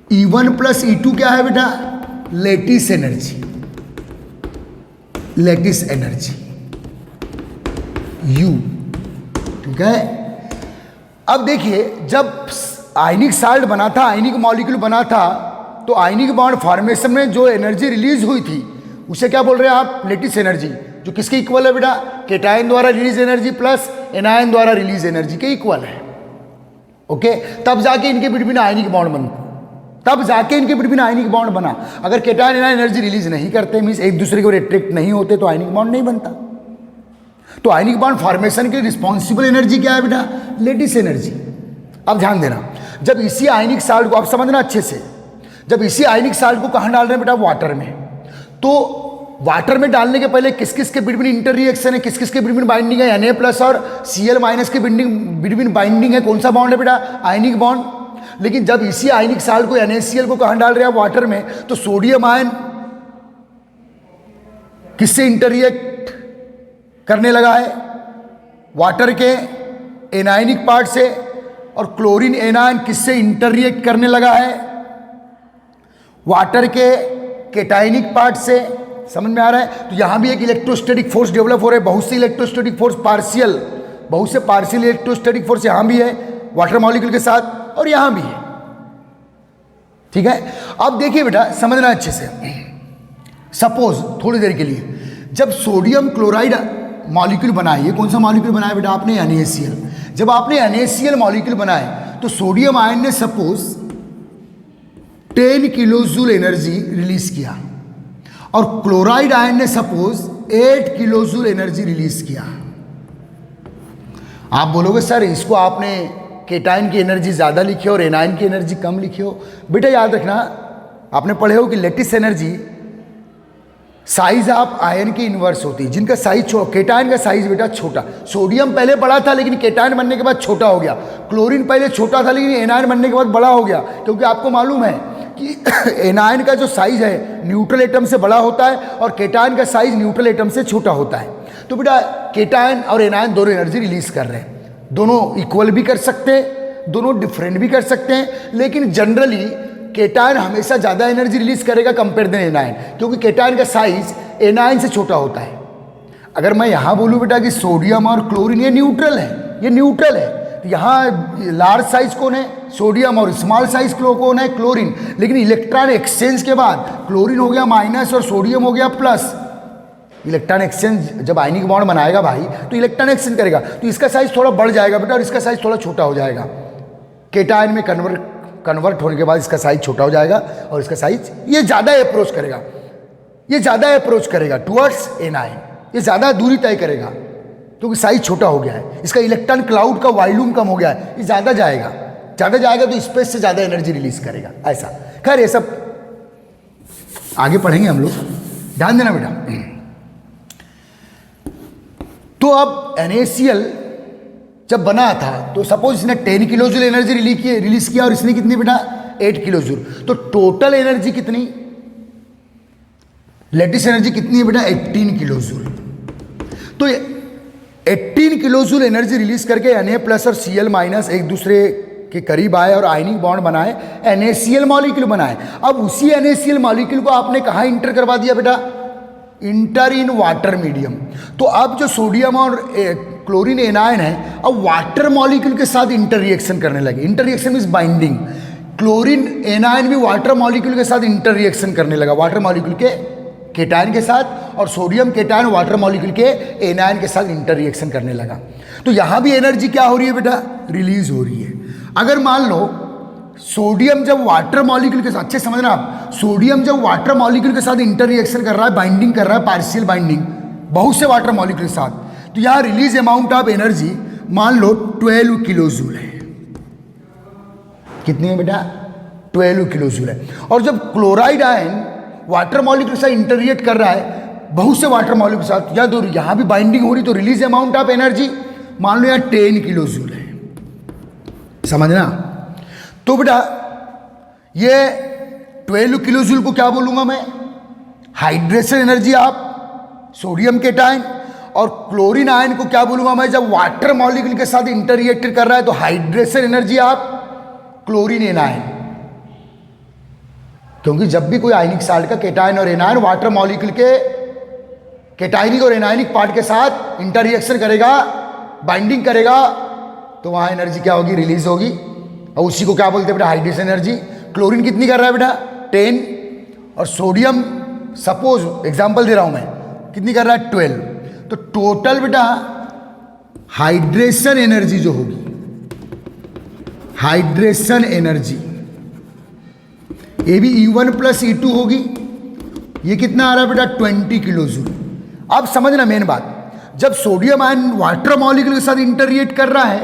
E1 प्लस E2 क्या है बेटा, lattice energy, lattice energy U, ठीक है। अब देखिए, जब आयनिक साल्ट बना था, आयनिक मॉलिक्यूल बना था, तो आयनिक बॉन्ड फॉर्मेशन में जो एनर्जी रिलीज हुई थी उसे क्या बोल रहे हैं आप, लेटिस एनर्जी, जो किसके इक्वल है बेटा, केटायन द्वारा रिलीज एनर्जी प्लस एनायन द्वारा रिलीज एनर्जी के इक्वल है, ओके। तब जाके इनके बिटवीन आयनिक बॉन्ड बना, अगर केटायन एनायन एनर्जी रिलीज नहीं करते, मींस एक दूसरे को अट्रैक्ट नहीं होते, तो आयनिक बॉन्ड नहीं बनता। तो आयनिक बॉन्ड फॉर्मेशन के रिस्पॉन्सिबल एनर्जी क्या है बेटा? Lattice energy. अब ध्यान देना, जब इसी आयनिक साल्ट को आप समझना अच्छे से, जब इसी आयनिक साल्ट को कहाँ डाल रहे हैं बेटा? वाटर में। तो वाटर में डालने के पहले किस किस के बिटवीन इंटर रिएक्शन है, किस किस के बिटवीन बाइंडिंग है? Na+ और Cl- के बिटवीन बाइंडिंग है। कौन सा बॉन्ड है बेटा? Ionic bond. लेकिन जब इसी आयनिक साल्ट को NaCl को कहाँ डाल रहे हैं? वाटर में। तो सोडियम आयन किससे इंटर रिएक्ट करने लगा है? वाटर के एनायनिक पार्ट से। और क्लोरीन एनायन किससे इंटर रिएक्ट करने लगा है? वाटर के केटायनिक पार्ट से। समझ में आ रहा है? तो यहां भी एक इलेक्ट्रोस्टैटिक फोर्स डेवलप हो रहा है, बहुत से इलेक्ट्रोस्टैटिक फोर्स पार्शियल, बहुत से पार्शियल इलेक्ट्रोस्टैटिक फोर्स यहां भी है वाटर मॉलिक्यूल के साथ, और यहां भी है। ठीक है, अब देखिए बेटा, समझना अच्छे से। सपोज थोड़ी देर के लिए, जब सोडियम क्लोराइड मॉलिक्यूल बनाए, ये कौन सा मॉलिक्यूल बनाया बेटा? आपने NaCl। जब आपने NaCl मॉलिक्यूल बनाए तो सोडियम आयन ने सपोज 10 किलोजूल एनर्जी रिलीज किया, और क्लोराइड आयन ने सपोज 8 किलोजूल एनर्जी रिलीज किया। आप बोलोगे सर इसको आपने केटायन की एनर्जी ज़्यादा लिखी हो और एनायन की एनर्जी कम लिखी हो। बेटा याद रखना, आपने पढ़े हो कि lattice energy size of ion की इन्वर्स होती है, जिनका साइज छोटा। केटायन का साइज बेटा छोटा, सोडियम पहले बड़ा था लेकिन केटायन बनने के बाद छोटा हो गया। क्लोरीन पहले छोटा था लेकिन एनायन बनने के बाद बड़ा हो गया, क्योंकि आपको मालूम है कि एनायन का जो साइज है न्यूट्रल एटम से बड़ा होता है और केटायन का साइज न्यूट्रल एटम से छोटा होता है। तो बेटा केटायन और एनायन दोनों एनर्जी रिलीज कर रहे हैं, दोनों इक्वल भी कर सकते हैं, दोनों डिफरेंट भी कर सकते हैं, लेकिन जनरली केटायन हमेशा ज़्यादा एनर्जी रिलीज करेगा कंपेयर देन एनायन, क्योंकि केटायन का साइज एनायन से छोटा होता है। अगर मैं यहाँ बोलूँ बेटा कि सोडियम और क्लोरीन ये न्यूट्रल है, ये न्यूट्रल है, तो यहाँ लार्ज साइज कौन है? सोडियम, और स्मॉल साइज कौन है? क्लोरीन। लेकिन इलेक्ट्रॉन एक्सचेंज के बाद क्लोरीन हो गया माइनस और सोडियम हो गया प्लस। इलेक्ट्रॉन एक्सचेंज जब आयनिक बॉन्ड बनाएगा भाई तो इलेक्ट्रॉन एक्सचेंज करेगा, तो इसका साइज थोड़ा बढ़ जाएगा बेटा और इसका साइज थोड़ा छोटा हो जाएगा। केटायन में कन्वर्ट होने के बाद इसका साइज छोटा हो जाएगा और इसका साइज ये ज़्यादा अप्रोच करेगा, ये ज़्यादा अप्रोच करेगा टुवर्ड्स एनायन, ये ज़्यादा दूरी तय करेगा क्योंकि साइज छोटा हो गया है। इसका इलेक्ट्रॉन क्लाउड का वॉल्यूम कम हो गया है, ये ज़्यादा जाएगा तो स्पेस से ज़्यादा एनर्जी रिलीज करेगा। ऐसा खैर ये सब आगे पढ़ेंगे हम लोग, ध्यान देना बेटा। तो अब NaCl जब बना था तो सपोज इसने 10 किलोजूल एनर्जी रिलीज किया और इसने कितनी बेटा? 8 किलोजूल। तो टोटल एनर्जी कितनी? लेटिस एनर्जी कितनी है बेटा? 18 किलोजूल। तो 18 किलोजूल एनर्जी रिलीज करके Na+ और Cl- एक दूसरे के करीब आए और आयनिक बॉन्ड बनाए, NaCl मॉलिक्यूल बनाए। अब उसी NaCl मॉलिक्यूल को आपने कहाँ इंटर करवा दिया बेटा? Inter in water medium. तो अब जो सोडियम और क्लोरीन एनायन है अब वाटर मॉलिक्यूल के साथ इंटर रिएक्शन करने लगे। Inter reaction means binding. Chlorine anion भी वाटर मॉलिक्यूल के साथ इंटर रिएक्शन करने लगा, वाटर मॉलिक्यूल के केटायन के साथ, और सोडियम केटायन वाटर मॉलिक्यूल के एनायन के साथ इंटर रिएक्शन करने लगा। तो यहां भी एनर्जी क्या हो रही है बेटा? रिलीज हो रही है। अगर मान लो सोडियम जब वाटर मॉलिक्यूल के साथ, अच्छे समझना आप, सोडियम जब वाटर मॉलिक्यूल के साथ इंटर रिएक्शन कर रहा है, बाइंडिंग कर रहा है, पार्शियल बाइंडिंग बहुत से वाटर मॉलिक्यूल के साथ, तो यहां रिलीज अमाउंट ऑफ एनर्जी मान लो 12 किलोजूल है। कितनी है बेटा? 12 किलोजूल है। और जब क्लोराइड आयन वाटर मॉलिक्यूल के साथ इंटररिएक्ट कर रहा है बहुत से वाटर मॉलिक्यूल के साथ, या तो यहां भी बाइंडिंग हो रही, तो रिलीज अमाउंट ऑफ एनर्जी मान लो यहां 10 किलोजूल है। समझना? तो बेटा ये 12 किलोजूल को क्या बोलूंगा मैं? Hydration energy of sodium cation. और क्लोरीन आयन को क्या बोलूंगा मैं? जब वाटर मॉलिक्यूल के साथ इंटररिएक्ट कर रहा है तो hydration energy of chlorine anion. क्योंकि जब भी कोई आयनिक साल्ट का केटायन और एनायन वाटर मॉलिक्यूल के केटायनिक और एनायनिक पार्ट के साथ इंटररिएक्शन करेगा, बाइंडिंग करेगा, तो वहां एनर्जी क्या होगी? रिलीज होगी। और उसी को क्या बोलते हैं बेटा? Hydration energy. क्लोरीन कितनी कर रहा है बेटा? 10। और सोडियम सपोज एग्जांपल दे रहा हूं मैं, कितनी कर रहा है? 12। तो टोटल बेटा हाइड्रेशन एनर्जी जो होगी, हाइड्रेशन एनर्जी ये भी E1 + E2 होगी। ये कितना आ रहा है बेटा? 20 किलोजूल। अब समझना मेन बात, जब सोडियम आयन वाटर मॉलिक्यूल के साथ इंटररिएक्ट कर रहा है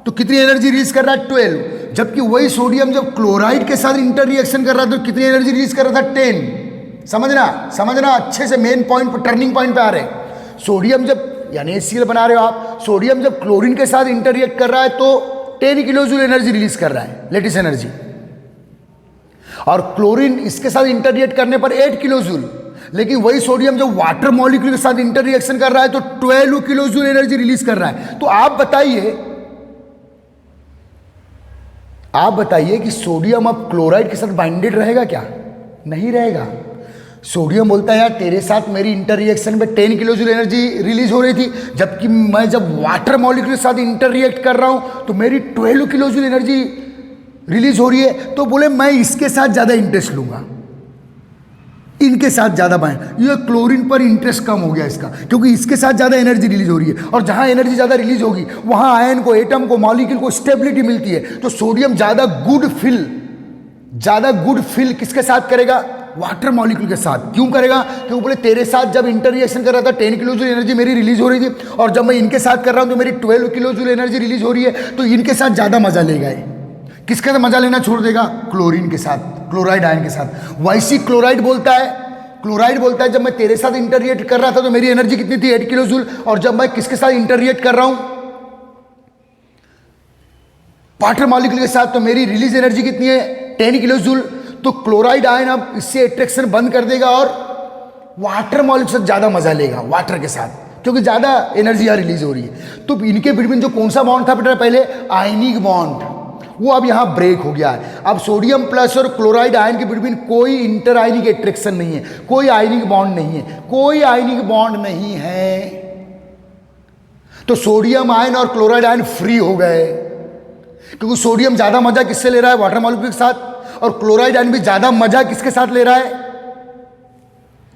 तो कितनी एनर्जी रिलीज कर रहा है? 12। जबकि वही सोडियम जब क्लोराइड के साथ इंटर रिएक्शन कर रहा है तो कितनी एनर्जी रिलीज कर रहा था? 10। समझना अच्छे से, मेन पॉइंट पर, टर्निंग पॉइंट पे आ रहे हैं। सोडियम जब, यानी HCl बना रहे हो आप, सोडियम जब क्लोरीन के साथ इंटररिएक्ट कर रहा है तो 10 किलो जूल एनर्जी रिलीज कर रहा है, लेटिस एनर्जी। और क्लोरीन इसके साथ इंटररिएक्ट करने पर 8 किलो जूल। लेकिन वही सोडियम जब वाटर मॉलिक्यूल के साथ इंटर रिएक्शन कर रहा है तो 12 किलो जूल एनर्जी रिलीज कर रहा है। तो आप बताइए कि सोडियम अब क्लोराइड के साथ बाइंडेड रहेगा क्या? नहीं रहेगा। सोडियम बोलता है यार तेरे साथ मेरी इंटर रिएक्शन में 10 किलो जूल एनर्जी रिलीज हो रही थी, जबकि मैं जब वाटर मॉलिक्यूल के साथ इंटर रिएक्ट कर रहा हूं तो मेरी 12 किलो जूल एनर्जी रिलीज हो रही है। तो बोले मैं इसके साथ ज़्यादा इंटरेस्ट लूंगा, इनके साथ ज़्यादा बाइंड। ये क्लोरीन पर इंटरेस्ट कम हो गया इसका, क्योंकि इसके साथ ज़्यादा एनर्जी रिलीज हो रही है, और जहाँ एनर्जी ज़्यादा रिलीज होगी वहाँ आयन को, एटम को, मॉलिक्यूल को स्टेबिलिटी मिलती है। तो सोडियम ज़्यादा गुड फिल किसके साथ करेगा? वाटर मॉलिक्यूल के साथ। क्यों करेगा? क्योंकि बोले तेरे साथ जब इंटर रिएक्शन कर रहा था 10 किलो जूल एनर्जी मेरी रिलीज हो रही थी, और जब मैं इनके साथ कर रहा हूँ तो मेरी 12 किलो जूल एनर्जी रिलीज हो रही है। तो इनके साथ ज़्यादा मजा लेगा ये। किसके साथ मजा लेना छोड़ देगा? क्लोरीन के साथ, क्लोराइड आयन के साथ। वैसी क्लोराइड बोलता है जब मैं तेरे साथ इंटररिएक्ट कर रहा था तो मेरी एनर्जी कितनी थी? 8 किलो जूल। और जब मैं किसके साथ इंटररिएक्ट कर रहा हूं? वाटर मॉलिक्यूल के साथ, तो मेरी रिलीज एनर्जी कितनी है? 10 किलो जूल। तो क्लोराइड आयन अब इससे अट्रैक्शन बंद कर देगा और वाटर मॉलिक्यूल से ज्यादा मजा लेगा, वाटर के साथ, क्योंकि ज्यादा एनर्जी यहां रिलीज हो रही है। तो इनके बिटवीन जो कौन सा बॉन्ड था बेटा? पहले आयनिक बॉन्ड, वो अब यहां ब्रेक हो गया है। अब सोडियम प्लस और क्लोराइड आयन के बिटवीन कोई इंटर आयनिक एट्रैक्शन नहीं है, कोई आयनिक बॉन्ड नहीं है, तो सोडियम आयन और क्लोराइड आयन फ्री हो गए, क्योंकि सोडियम ज्यादा मजा किससे ले रहा है? वाटर मॉलिक्यूल के साथ। और क्लोराइड आयन भी ज्यादा मजा किसके साथ ले रहा है?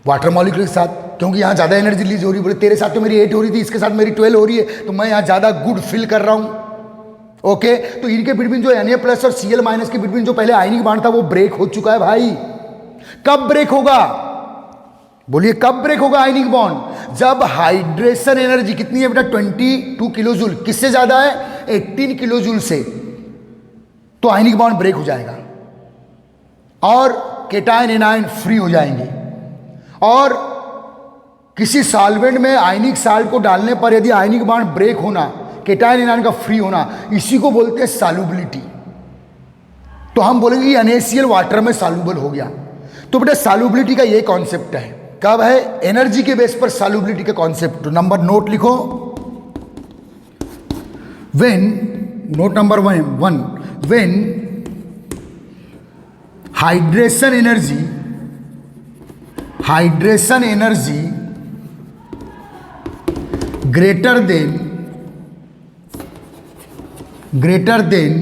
वाटर मॉलिक्यूल के साथ, क्योंकि यहां ज्यादा एनर्जी रिलीज हो रही है। बोले तेरे साथ तो मेरी 8 हो रही थी, इसके साथ मेरी 12 हो रही है, तो मैं यहां ज्यादा गुड फील कर रहा हूं। ओके, तो इनके बिटवीन जो Na प्लस और Cl माइनस के बिटवीन जो पहले आयनिक बॉन्ड था वो ब्रेक हो चुका है भाई। कब ब्रेक होगा? बोलिए कब ब्रेक होगा आयनिक बॉन्ड? जब हाइड्रेशन एनर्जी कितनी है बेटा? 22 किलो जूल। किससे ज्यादा है? 18 किलो जूल से। तो आयनिक बॉन्ड ब्रेक हो जाएगा और केटायन एनायन फ्री हो जाएंगे। और किसी सॉल्वेंट में आयनिक साल्ट को डालने पर यदि आयनिक बॉन्ड ब्रेक होना, केटायन एनायन का फ्री होना, इसी को बोलते हैं सॉल्युबिलिटी। तो हम बोलेंगे कि NaCl वाटर में सॉल्युबल हो गया। तो बेटा सॉल्युबिलिटी का ये कॉन्सेप्ट है। कब है? एनर्जी के बेस पर सॉल्युबिलिटी का कॉन्सेप्ट। नंबर नोट लिखो, note number 1, when hydration energy greater than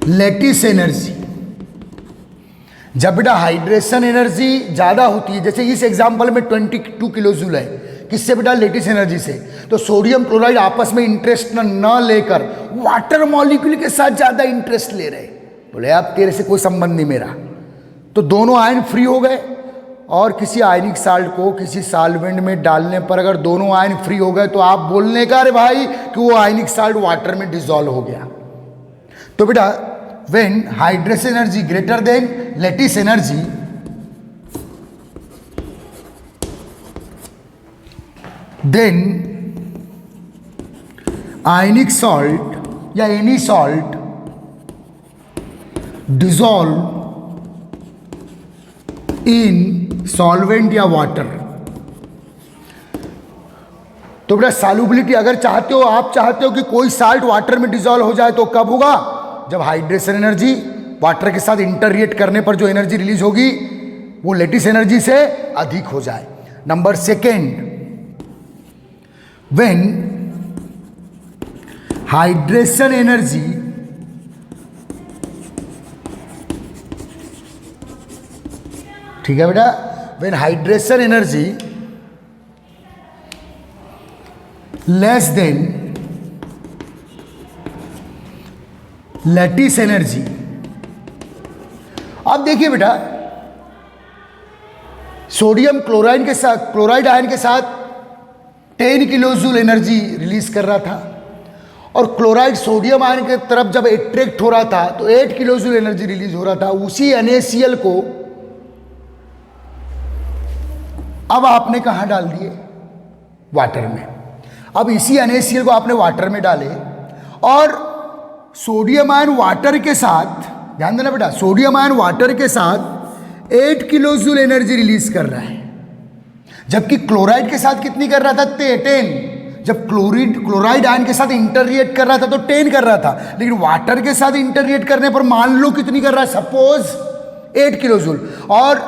lattice energy. जब बेटा हाइड्रेशन एनर्जी ज्यादा होती है, जैसे इस एग्जांपल में 22 किलो जूल है, किससे बेटा? लेटिस एनर्जी से। तो सोडियम क्लोराइड आपस में इंटरेस्ट न लेकर वाटर मॉलिक्यूल के साथ ज्यादा इंटरेस्ट ले रहे। बोले अब तेरे से कोई संबंध नहीं मेरा। तो दोनों आयन फ्री हो गए, और किसी आयनिक साल्ट को किसी सॉल्वेंट में डालने पर अगर दोनों आयन फ्री हो गए तो आप बोलने का, अरे भाई, कि वो आयनिक साल्ट वाटर में डिसॉल्व हो गया। तो बेटा when hydration energy greater than lattice energy, then ionic salt या any salt dissolve in solvent या वाटर। तो बेटा सॉल्युबिलिटी अगर चाहते हो, आप चाहते हो कि कोई साल्ट वाटर में डिसॉल्व हो जाए, तो कब होगा? जब हाइड्रेशन एनर्जी वाटर के साथ इंटररिएक्ट करने पर जो एनर्जी रिलीज होगी वो लेटिस एनर्जी से अधिक हो जाए। नंबर 2, व्हेन हाइड्रेशन एनर्जी ठीक है बेटा, when hydration energy less then lattice energy. अब देखिए बेटा, सोडियम क्लोराइड के साथ, क्लोराइड आयन के साथ 10 किलो जूल एनर्जी रिलीज कर रहा था, और क्लोराइड सोडियम आयन की तरफ जब अट्रैक्ट हो रहा था तो 8 किलो जूल एनर्जी रिलीज हो रहा था। उसी NaCl को अब आपने कहाँ डाल दिए? वाटर में। अब इसी NaCl को आपने वाटर में डाले, और सोडियम आयन वाटर के साथ, ध्यान देना बेटा, सोडियम आयन वाटर के साथ 8 किलो जूल एनर्जी रिलीज कर रहा है, जबकि क्लोराइड के साथ कितनी कर रहा था? 10। जब क्लोराइड आयन के साथ इंटररिएक्ट कर रहा था तो 10 कर रहा था, लेकिन वाटर के साथ इंटररिएक्ट करने पर मान लो कितनी कर रहा है? Suppose 8 kilo joule. और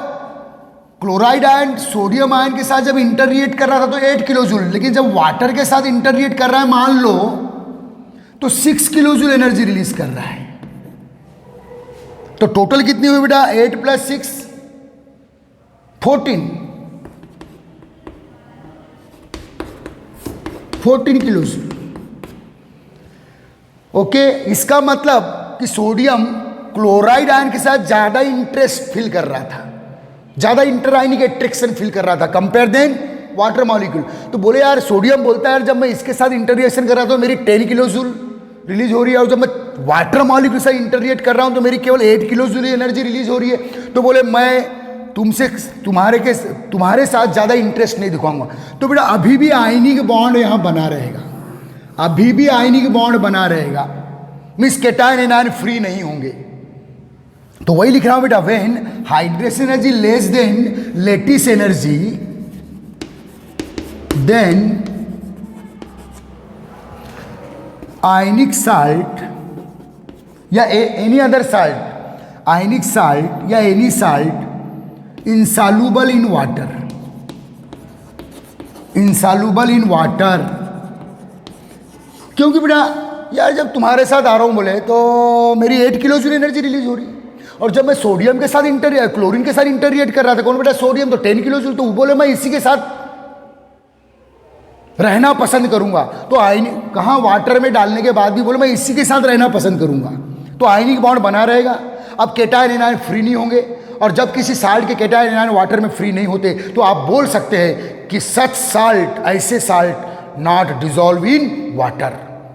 क्लोराइड आयन सोडियम आयन के साथ जब इंटररिएक्ट कर रहा था तो 8 किलो जूल, लेकिन जब वाटर के साथ इंटररिएक्ट कर रहा है मान लो तो 6 किलो जूल एनर्जी रिलीज कर रहा है। तो टोटल कितनी हुई बेटा? 8 + 6 14 किलो जूल। ओके, इसका मतलब कि सोडियम क्लोराइड आयन के साथ ज्यादा इंटरेस्ट फील कर रहा था, ज्यादा इंटरआयनिक अट्रैक्शन फील कर रहा था कंपेयर देन वाटर मॉलिक्यूल। तो बोले यार, सोडियम बोलता है यार जब मैं इसके साथ इंटररिएक्शन कर रहा था तो मेरी 10 किलो जूल रिलीज हो रही है, और जब मैं वाटर मॉलिक्यूल से इंटररिएक्ट कर रहा हूं तो मेरी केवल 8 किलो जूल एनर्जी रिलीज हो रही है। तो बोले मैं तुमसे तुम्हारे साथ ज्यादा इंटरेस्ट नहीं दिखाऊंगा। तो बेटा अभी भी आयनिक बॉन्ड यहां बना रहेगा, अभी भी आयनिक बॉन्ड बना रहेगा, मींस केटायन एनायन फ्री नहीं होंगे। तो वही लिख रहा हूं बेटा, when hydration energy less than lattice energy then ionic salt या any other salt, ionic salt या any salt insoluble in water, insoluble in water। क्योंकि बेटा यार जब तुम्हारे साथ आ रहा हूं बोले तो मेरी 8 किलो जूल एनर्जी रिलीज हो रही है, और जब मैं सोडियम के साथ क्लोरीन के साथ इंटररिएक्ट कर रहा था, कौन बेटा? सोडियम, तो 10 किलो जूल। तो बोले मैं इसी के साथ रहना पसंद करूंगा। तो आयनिक कहाँ? वाटर में डालने के बाद भी बोले मैं इसी के साथ रहना पसंद करूंगा, तो आयनिक बॉन्ड बना रहेगा। अब केटायन एनायन फ्री नहीं होंगे, और जब किसी साल्ट के केटायन एनायन वाटर में फ्री नहीं होते तो आप बोल सकते हैं कि सच साल्ट, ऐसे salt not dissolve in water,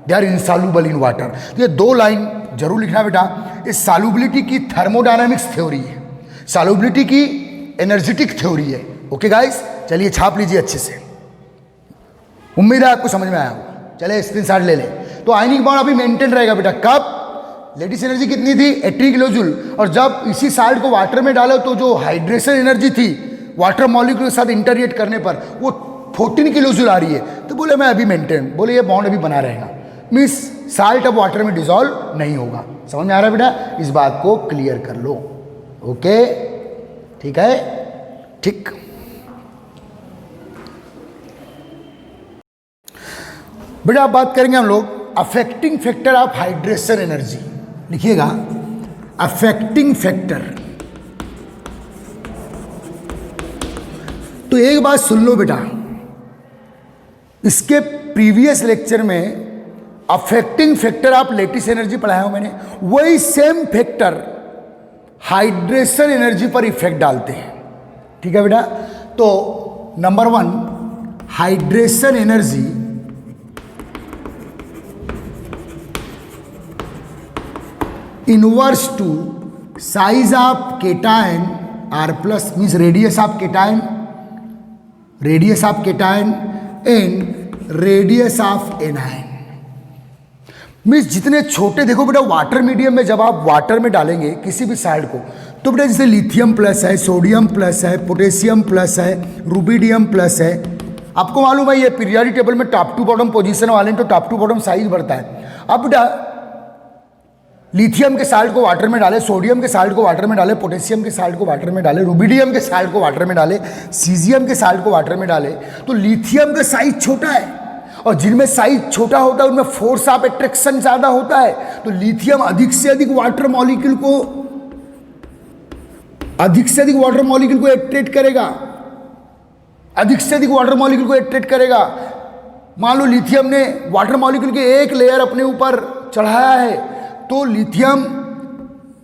they are insoluble in water. ये 2 लाइन जरूर लिखना बेटा। इस सॉल्युबिलिटी की थर्मोडायनामिक्स थ्योरी है, सॉल्युबिलिटी की एनर्जेटिक थ्योरी है। ओके गाइस, चलिए छाप लीजिए अच्छे से, उम्मीद है आपको समझ में आया होगा। चलिए स्क्रीनशॉट ले लें। तो आयनिक बॉन्ड अभी मेंटेन रहेगा बेटा, कब? लेटिस एनर्जी कितनी थी? 80 किलो जूल, और जब इसी साल्ट को वाटर में डालो तो जो हाइड्रेशन एनर्जी थी वाटर मॉलिक्यूल के साथ इंटररिएक्ट करने पर वो 14 किलो जूल आ रही है। तो बोले मैं अभी मेंटेन, बोले ये बॉन्ड अभी बना रहेगा, मीन्स साल्ट अब वाटर में डिजॉल्व नहीं होगा। समझ में आ रहा है बेटा? इस बात को क्लियर कर लो। ओके, ठीक है, ठीक। बेटा अब बात करेंगे हम लोग affecting factor of hydration energy. लिखिएगा, अफेक्टिंग फैक्टर। तो एक बात सुन लो बेटा, इसके प्रीवियस लेक्चर में affecting factor of lattice energy पढ़ाया हूं मैंने, वही सेम फैक्टर हाइड्रेशन एनर्जी पर इफेक्ट डालते हैं। ठीक है बेटा? तो number 1, hydration energy inverse two size of cation R plus, means radius of cation, radius of cation and radius of anion. Means जितने छोटे, देखो बेटा वाटर मीडियम में जब आप वाटर में डालेंगे किसी भी साल्ट को, तो बेटा जैसे लिथियम प्लस है, सोडियम प्लस है, पोटेशियम प्लस है, रुबिडियम प्लस है। आपको मालूम है ये पीरियोडिक टेबल में टॉप टू बॉटम पोजीशन वाले, तो टॉप टू बॉटम साइज बढ़ता है। अब बेटा लिथियम के साल्ट को वाटर में डाले, सोडियम के साल्ट को वाटर में डाले, पोटेशियम के साल्ट को वाटर में डाले, रुबिडियम के साल्ट को वाटर में डाले, सीजियम के साल्ट को वाटर में डाले, तो लिथियम का साइज छोटा है, और जिनमें साइज छोटा होता है उनमें फोर्स ऑफ अट्रैक्शन ज्यादा होता है। तो लिथियम अधिक से अधिक वाटर मॉलिक्यूल को अट्रैक्ट करेगा, अधिक से अधिक वाटर मॉलिक्यूल को अट्रैक्ट करेगा। मान लो लिथियम ने वाटर मॉलिक्यूल के एक लेयर अपने ऊपर चढ़ाया है, तो लिथियम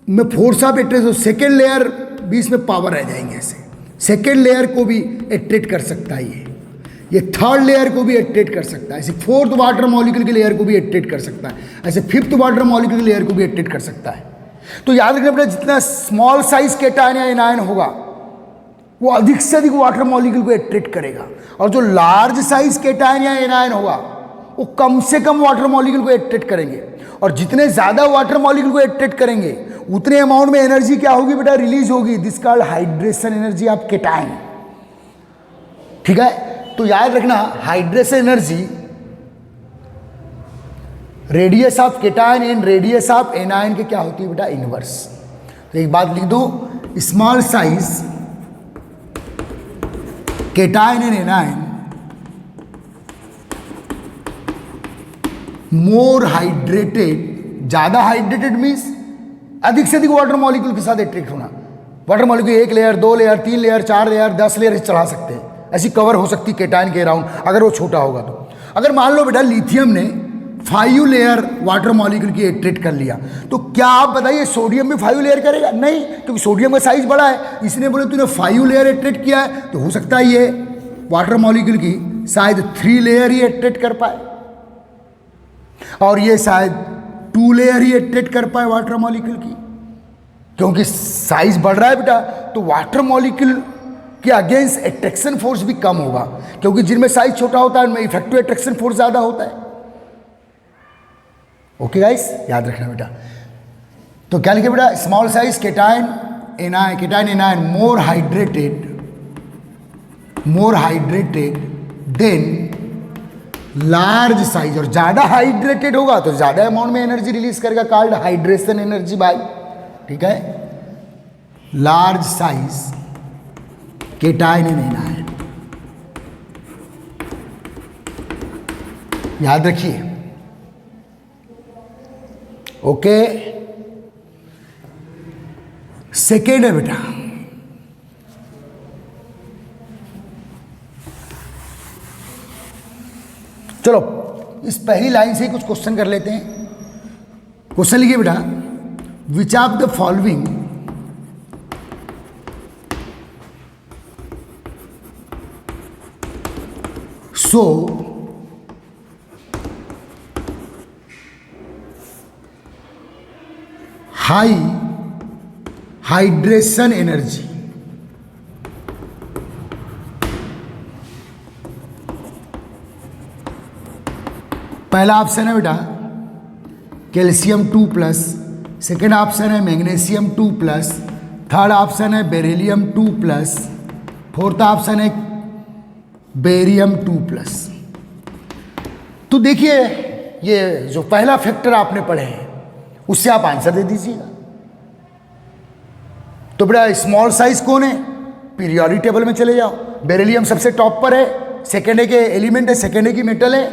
में force of attraction, second layer बीच में पावर रह जाएंगे, ऐसे सेकेंड लेयर को भी एट्रैक्ट कर सकता है, ये थर्ड लेयर को भी एट्रैक्ट कर सकता है, ऐसे फोर्थ वाटर मॉलिक्यूल के लेयर को भी एट्रैक्ट कर सकता है, ऐसे फिफ्थ वाटर मॉलिक्यूल के लेयर को भी एट्रैक्ट कर सकता है। तो याद रखना बेटा, जितना स्मॉल साइज केटायन या एनायन होगा वो अधिक से अधिक वाटर मॉलिक्यूल को एट्रैक्ट करेगा, और जो लार्ज साइज केटायन या एनायन होगा वो कम से कम वाटर मॉलिक्यूल को एट्रैक्ट करेंगे, और जितने ज्यादा वाटर मॉलिक्यूल को एट्रैक्ट करेंगे उतने अमाउंट में एनर्जी क्या होगी बेटा, रिलीज होगी। This called hydration energy of cation. ठीक है, तो याद रखना hydration energy radius of cation and radius of anion के क्या होती है बेटा, इनवर्स। तो एक बात लिख दो, small size cation and anion more hydrated, ज्यादा हाइड्रेटेड मीन्स अधिक से अधिक वाटर मॉलिक्यूल के साथ एट्रैक्ट होना। वाटर मॉलिक्यूल एक लेयर, दो लेयर, तीन लेयर, चार लेयर, 10 लेयर चढ़ा सकते हैं, ऐसी कवर हो सकती है केटायन के अराउंड, अगर वो छोटा होगा तो। अगर मान लो बेटा लिथियम ने 5 लेयर वाटर मॉलिक्यूल की एट्रैक्ट कर लिया, तो क्या आप बताइए सोडियम भी 5 लेयर करेगा? नहीं, क्योंकि सोडियम का साइज बड़ा है, इसने बोले तूने 5 लेयर एट्रैक्ट किया है, तो हो सकता है ये वाटर मॉलिक्यूल की शायद 3 लेयर ही एट्रैक्ट कर पाए, और ये शायद 2 लेयर ही एट्रैक्ट कर पाए वाटर मॉलिक्यूल की, क्योंकि साइज बढ़ रहा है बेटा, तो वाटर मॉलिक्यूल के अगेंस्ट अट्रैक्शन फोर्स भी कम होगा, क्योंकि जिनमें साइज छोटा होता है उनमें इफेक्टिव अट्रैक्शन फोर्स ज्यादा होता है। ओके गाइस, याद रखना बेटा। तो क्या लिखे बेटा, स्मॉल साइज केटायन एनायन मोर हाइड्रेटेड देन लार्ज साइज, और ज्यादा हाइड्रेटेड होगा तो ज्यादा अमाउंट में एनर्जी रिलीज करेगा, कॉल्ड हाइड्रेशन एनर्जी भाई। ठीक है, large size cation and anion, याद रखिए। ओके, सेकेंड है बेटा चलो इस पहली लाइन से ही कुछ क्वेश्चन कर लेते हैं। क्वेश्चन लिखिए बेटा, विच of the following so high hydration energy. पहला ऑप्शन है बेटा कैल्शियम 2+, सेकेंड ऑप्शन है मैग्नीशियम 2+, थर्ड ऑप्शन है बेरिलियम 2+, फोर्थ ऑप्शन है बेरियम 2+। तो देखिए ये जो पहला फैक्टर आपने पढ़े हैं उससे आप आंसर दे दीजिएगा। तो बेटा स्मॉल साइज कौन है, पीरियोडिक टेबल में चले जाओ, बेरिलियम सबसे टॉप पर है, सेकेंड के एलिमेंट है, सेकेंड की मेटल है,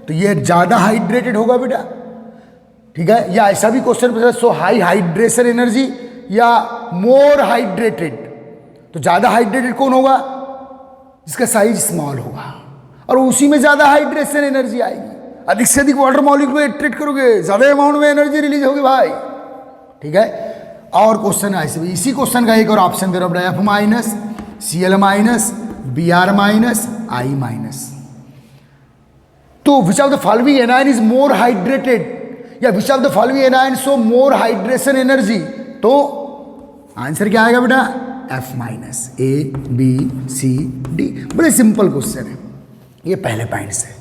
तो ये ज़्यादा हाइड्रेटेड होगा बेटा। ठीक है, या ऐसा भी क्वेश्चन पूछा सो हाई हाइड्रेशन एनर्जी या मोर हाइड्रेटेड, तो ज़्यादा हाइड्रेटेड कौन होगा, जिसका साइज स्मॉल होगा और उसी में ज़्यादा हाइड्रेशन एनर्जी आएगी, अधिक से अधिक वाटर मॉलिक्यूल को एट्रैक्ट करोगे, ज़्यादा अमाउंट में एनर्जी रिलीज होगी भाई। ठीक है, और क्वेश्चन ऐसे भी, इसी क्वेश्चन का एक और ऑप्शन दे रहा हूँ, F-, Cl-, Br-, I-। तो which of the following anion is more hydrated या which of the following anion show more hydration energy, तो आंसर क्या आएगा बेटा F-, A, B, C, D। बड़े सिंपल क्वेश्चन है ये पहले पॉइंट से।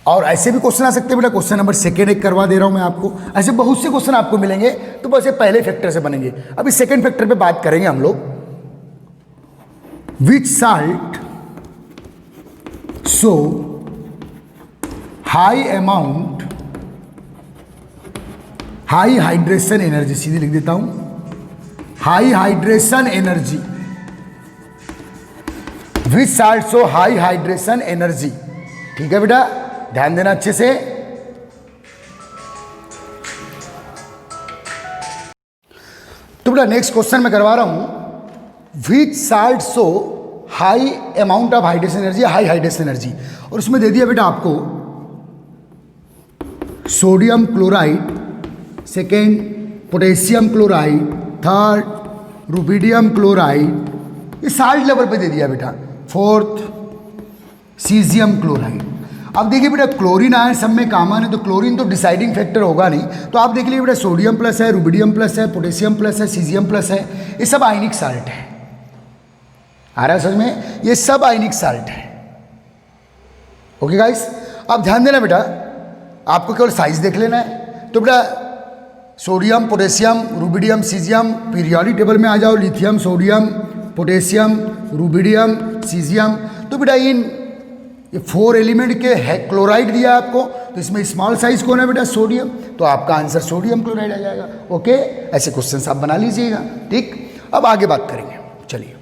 और ऐसे भी क्वेश्चन आ सकते हैं बेटा, क्वेश्चन नंबर सेकेंड एक करवा दे रहा हूं मैं आपको, ऐसे बहुत से क्वेश्चन आपको मिलेंगे, तो बस ये पहले फैक्टर से बनेंगे। अभी सेकेंड फैक्टर पे बात करेंगे हम लोग। Which salt show high amount high hydration energy, सीधे लिख देता हूं, high hydration energy, which salt show high hydration energy. ठीक है बेटा, ध्यान देना अच्छे से। तो बेटा नेक्स्ट क्वेश्चन मैं करवा रहा हूं, which salt show high amount of hydration energy, high hydration energy, और उसमें दे दिया बेटा आपको sodium chloride, second potassium chloride, third rubidium chloride, ये साल्ट लेवल पे दे दिया बेटा। Fourth caesium chloride. अब देखिए बेटा क्लोरीन आयन सब में कॉमन है, तो क्लोरीन तो डिसाइडिंग फैक्टर होगा नहीं, तो आप देख लीजिए बेटा सोडियम प्लस है, रुबिडियम प्लस है, पोटेशियम प्लस है, सीजियम प्लस है, ये सब आयनिक साल्ट है। आ रहा है समझ में, ये सब आयनिक साल्ट है। ओके गाइस, अब ध्यान देना बेटा, आपको केवल साइज देख लेना है। तो बेटा sodium, potassium, rubidium, caesium, periodic table में आ जाओ, lithium, sodium, potassium, rubidium, caesium. तो बेटा ये 4 एलिमेंट के है, क्लोराइड दिया आपको, तो इसमें स्मॉल साइज कौन है बेटा? सोडियम, तो आपका आंसर सोडियम क्लोराइड आ जाएगा। ओके, ऐसे क्वेश्चंस आप बना लीजिएगा। ठीक, अब आगे बात करेंगे। चलिए,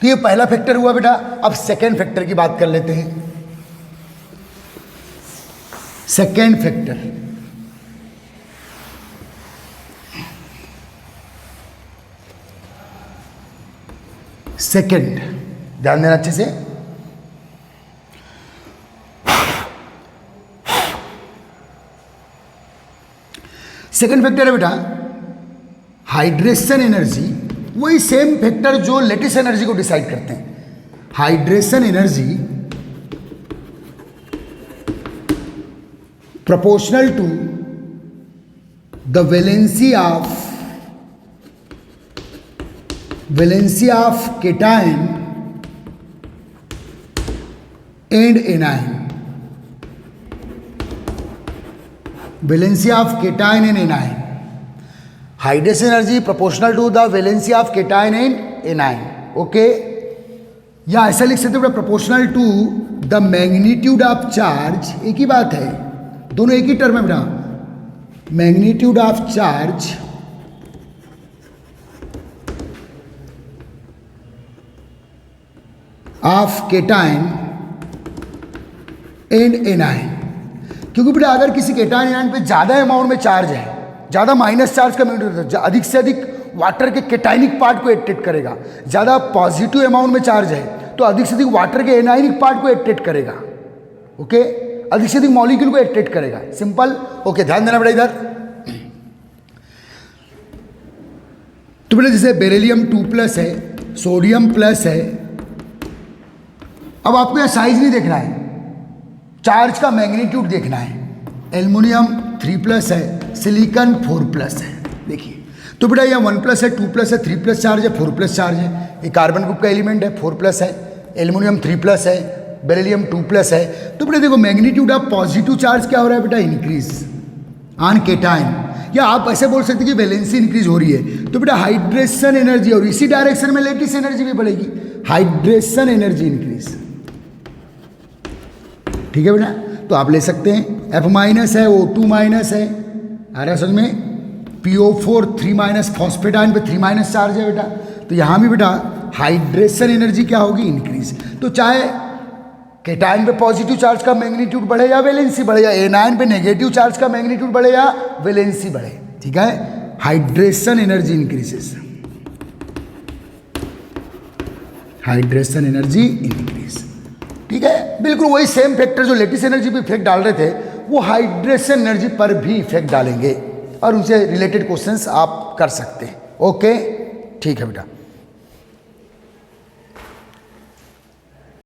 तो ये पहला फैक्टर हुआ बेटा। अब सेकेंड फैक्टर की बात कर लेते हैं। सेकेंड फैक्टर, सेकेंड, ध्यान देना अच्छे से। सेकेंड फैक्टर है बेटा हाइड्रेशन एनर्जी, वही सेम फैक्टर जो लेटिस एनर्जी को डिसाइड करते हैं। Hydration energy proportional to the valency of cation and anion. Valency of cation and anion, hydration energy proportional to the valency of cation and anion. Okay, या ऐसा लिख सकते हो proportional to the magnitude of charge, एक ही बात है, दोनों एक ही टर्म है बेटा। Magnitude of charge of cation and anion. क्योंकि बेटा अगर किसी केटायन एनायन पे ज़्यादा अमाउंट में चार्ज है, ज़्यादा माइनस चार्ज का मैग्नीट्यूड, अधिक से अधिक वाटर के केटाइनिक पार्ट को एट्रेक्ट करेगा। ज़्यादा पॉजिटिव अमाउंट में चार्ज है तो अधिक से अधिक वाटर के एनायनिक पार्ट को एट्रेक्ट करेगा। ओके, अधिक से अधिक मॉलिक्यूल को एट्रेक्ट करेगा। सिंपल। ओके, ध्यान देना बेटा इधर। तो बेटा जैसे बेरिलियम 2+ है, सोडियम प्लस है। अब आपको यहां साइज नहीं देखना है, चार्ज का मैग्नीट्यूड देखना है। एल्युमिनियम 3+ है, सिलिकॉन 4+ है। देखिए, तो बेटा यह 1+ है, 2+ है, 3+ चार्ज है, 4+ चार्ज है। ये कार्बन ग्रुप का एलिमेंट है, 4+ है। एल्युमिनियम 3+ है, बेरिलियम 2+ है। तो बेटा देखो मैग्नीट्यूड ऑफ पॉजिटिव चार्ज क्या हो रहा है बेटा? Increase on cation. या आप ऐसे बोल सकते हैं कि वैलेंसी इंक्रीज हो रही है। तो बेटा हाइड्रेशन एनर्जी, और इसी डायरेक्शन में लेटिस एनर्जी भी बढ़ेगी। Hydration energy increase. ठीक है बेटा, तो आप ले सकते हैं F- है, O2- है। आ रहा है समझ में? PO4 3- फॉस्फेट आयन पे 3- चार्ज है बेटा। तो यहां भी बेटा हाइड्रेशन एनर्जी क्या होगी? इंक्रीज। तो चाहे केटायन पे पॉजिटिव चार्ज का मैग्नीट्यूड बढ़े या वैलेंसी बढ़े, या एनायन पे नेगेटिव चार्ज का मैग्नीट्यूड बढ़े या वैलेंसी बढ़े। ठीक है, hydration energy increases. Hydration energy increase. ठीक है, बिल्कुल वही सेम फैक्टर जो लेटिस एनर्जी पे इफेक्ट डाल रहे थे, वो हाइड्रेशन एनर्जी पर भी इफेक्ट डालेंगे, और उनसे रिलेटेड क्वेश्चंस आप कर सकते हैं। ओके, ठीक है बेटा।